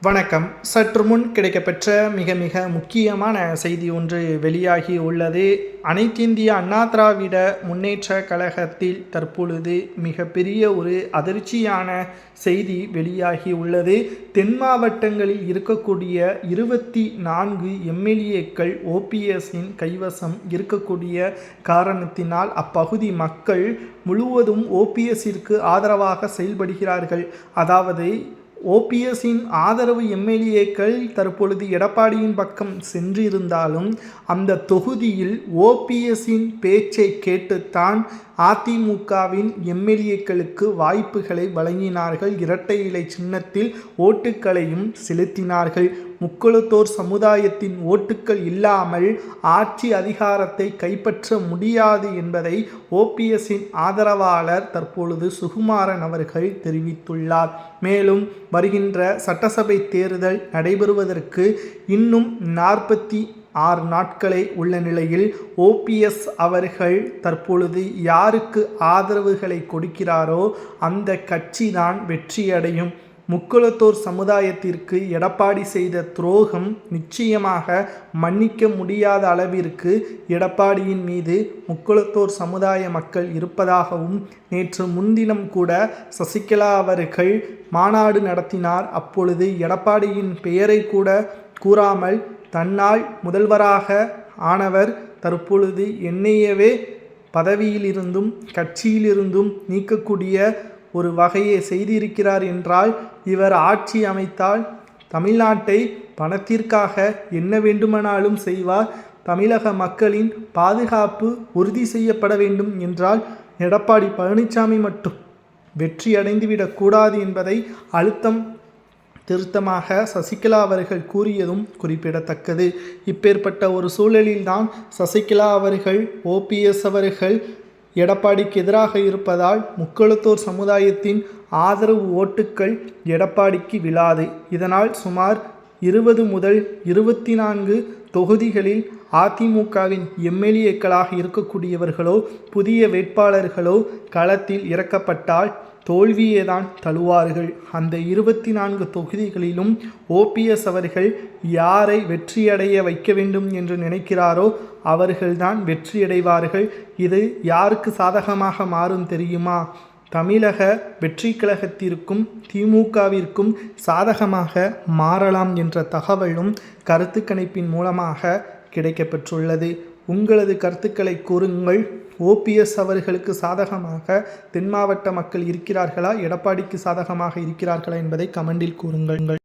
வணக்கம். சற்று முன் கிடைக்கப்பெற்ற மிக மிக முக்கியமான செய்தி ஒன்று வெளியாகி உள்ளது. அனைத்திந்திய அண்ணா திராவிட முன்னேற்ற கழகத்தில் தற்பொழுது மிகப்பெரிய ஒரு அதிர்ச்சியான செய்தி வெளியாகி உள்ளது. தென் மாவட்டங்களில் இருக்கக்கூடிய 24 எம்எல்ஏக்கள் ஓபிஎஸ்ஸின் கைவசம் இருக்கக்கூடிய காரணத்தினால் அப்பகுதி மக்கள் முழுவதும் ஓபிஎஸ்ஸிற்கு ஆதரவாக செயல்படுகிறார்கள். அதாவது ஓபிஎஸ்ஸின் ஆதரவு எம்எல்ஏக்கள் தற்பொழுது எடப்பாடியின் பக்கம் சென்றிருந்தாலும் அந்த தொகுதியில் ஓபிஎஸ்ஸின் பேச்சை கேட்டுத்தான் அதிமுகவின் எம்எல்ஏக்களுக்கு வாய்ப்புகளை வழங்கினார்கள். இரட்டை இலை சின்னத்தில் ஓட்டுக்களையும் செலுத்தினார்கள். முக்குளத்தோர் சமுதாயத்தின் ஓட்டுக்கள் இல்லாமல் ஆட்சி அதிகாரத்தை கைப்பற்ற முடியாது என்பதை ஓபிஎஸ்ஸின் ஆதரவாளர் தற்பொழுது சுகுமாரன் அவர்கள் தெரிவித்துள்ளார். மேலும் வருகின்ற சட்டசபை தேர்தல் நடைபெறுவதற்கு இன்னும் 46 நாட்களே உள்ள நிலையில் ஓபிஎஸ் அவர்கள் தற்பொழுது யாருக்கு ஆதரவுகளை கொடுக்கிறாரோ அந்த கட்சி தான் வெற்றியடையும். முக்குளத்தோர் சமுதாயத்திற்கு எடப்பாடி செய்த துரோகம் நிச்சயமாக மன்னிக்க முடியாத அளவிற்கு எடப்பாடியின் மீது முக்குளத்தோர் சமுதாய மக்கள் இருப்பதாகவும் நேற்று முன்தினம் கூட சசிகலா அவர்கள் மாநாடு நடத்தினார். அப்பொழுது எடப்பாடியின் பெயரை கூட கூறாமல் தன்னால் முதல்வராக ஆனவர் தற்பொழுது என்னையவே பதவியிலிருந்தும் கட்சியிலிருந்தும் நீக்கக்கூடிய ஒரு வகையை செய்திருக்கிறார் என்றால் இவர் ஆட்சி அமைத்தால் தமிழ்நாட்டை பணத்திற்காக என்ன வேண்டுமானாலும் செய்வார். தமிழக மக்களின் பாதுகாப்பு உறுதி செய்யப்பட வேண்டும் என்றால் எடப்பாடி பழனிசாமி மட்டும் வெற்றி அடைந்துவிடக்கூடாது என்பதை அழுத்தம் திருத்தமாக சசிகலா அவர்கள் கூறியதும் குறிப்பிடத்தக்கது. இப்பேற்பட்ட ஒரு சூழலில்தான் சசிகலா அவர்கள் ஓபிஎஸ் அவர்கள் எடப்பாடிக்கு எதிராக இருப்பதால் முக்குளத்தோர் சமுதாயத்தின் ஆதரவு ஓட்டுக்கள் எடப்பாடிக்கு விழாது. இதனால் சுமார் 20 முதல் 24 தொகுதிகளில் அதிமுகவின் எம்எல்ஏக்களாக இருக்கக்கூடியவர்களோ புதிய வேட்பாளர்களோ களத்தில் இறக்கப்பட்டால் தோல்வியே தான் தழுவார்கள். அந்த 24 தொகுதிகளிலும் ஓபிஎஸ் அவர்கள் யாரை வெற்றியடைய வைக்க வேண்டும் என்று நினைக்கிறாரோ அவர்கள்தான் வெற்றியடைவார்கள். இது யாருக்கு சாதகமாக மாறும் தெரியுமா? தமிழக வெற்றி கழகத்திற்கும் திமுகவிற்கும் சாதகமாக மாறலாம் என்ற தகவலும் கருத்து கணிப்பின் மூலமாக கிடைக்கப்பெற்றுள்ளது. உங்களது கருத்துக்களை கூறுங்கள். ஓபிஎஸ் அவர்களுக்கு சாதகமாக தென் மாவட்ட மக்கள் இருக்கிறார்களா, எடப்பாடிக்கு சாதகமாக இருக்கிறார்களா என்பதை கமெண்டில் கூறுங்கள்.